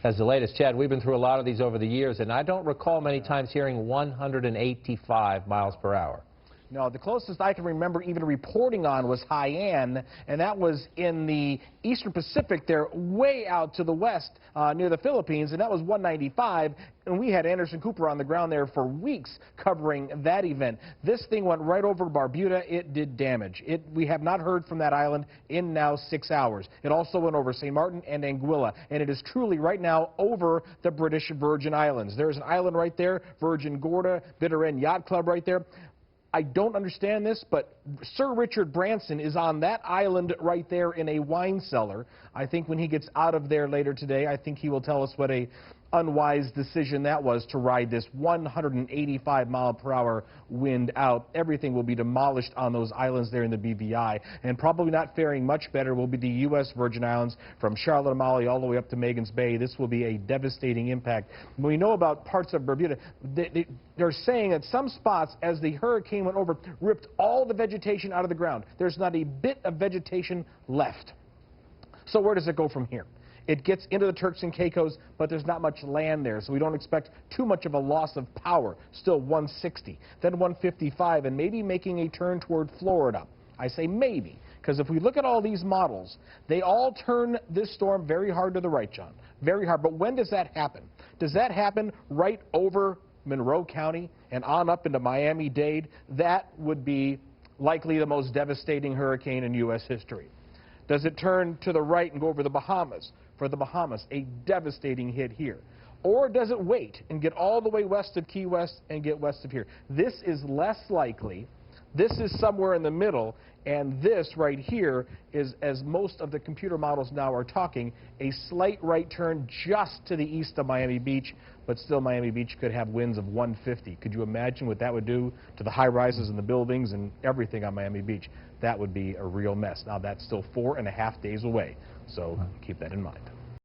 as the latest. Chad, we've been through a lot of these over the years, and I don't recall many times hearing 185 miles per hour. No, the closest I can remember even reporting on was Haiyan, and that was in the eastern Pacific there, way out to the west near the Philippines, and that was 195, and we had Anderson Cooper on the ground there for weeks covering that event. This thing went right over Barbuda. It did damage. We have not heard from that island in now 6 hours. It also went over St. Martin and Anguilla, and it is truly right now over the British Virgin Islands. There's an island right there, Virgin Gorda, Bitter End Yacht Club right there. I don't understand this, but Sir Richard Branson is on that island right there in a wine cellar. I think when he gets out of there later today, I think he will tell us what a unwise decision that was to ride this 185-mile-per-hour wind out. Everything will be demolished on those islands there in the BVI, and probably not faring much better will be the U.S. Virgin Islands from Charlotte Amalie all the way up to Magens Bay. This will be a devastating impact. When we know about parts of Bermuda, they're saying that some spots, as the hurricane went over, ripped all the vegetation out of the ground. There's not a bit of vegetation left. So where does it go from here? It gets into the Turks and Caicos, but there's not much land there, so we don't expect too much of a loss of power. Still 160, then 155, and maybe making a turn toward Florida. I say maybe, because if we look at all these models, they all turn this storm very hard to the right, John. Very hard. But when does that happen? Does that happen right over Monroe County and on up into Miami-Dade? That would be likely the most devastating hurricane in U.S. history. Does it turn to the right and go over the Bahamas? For the Bahamas, a devastating hit here. Or does it wait and get all the way west of Key West and get west of here? This is less likely. This is somewhere in the middle, and this right here is, as most of the computer models now are talking, a slight right turn just to the east of Miami Beach, but still Miami Beach could have winds of 150. Could you imagine what that would do to the high-rises and the buildings and everything on Miami Beach? That would be a real mess. Now, that's still 4.5 days away, so keep that in mind.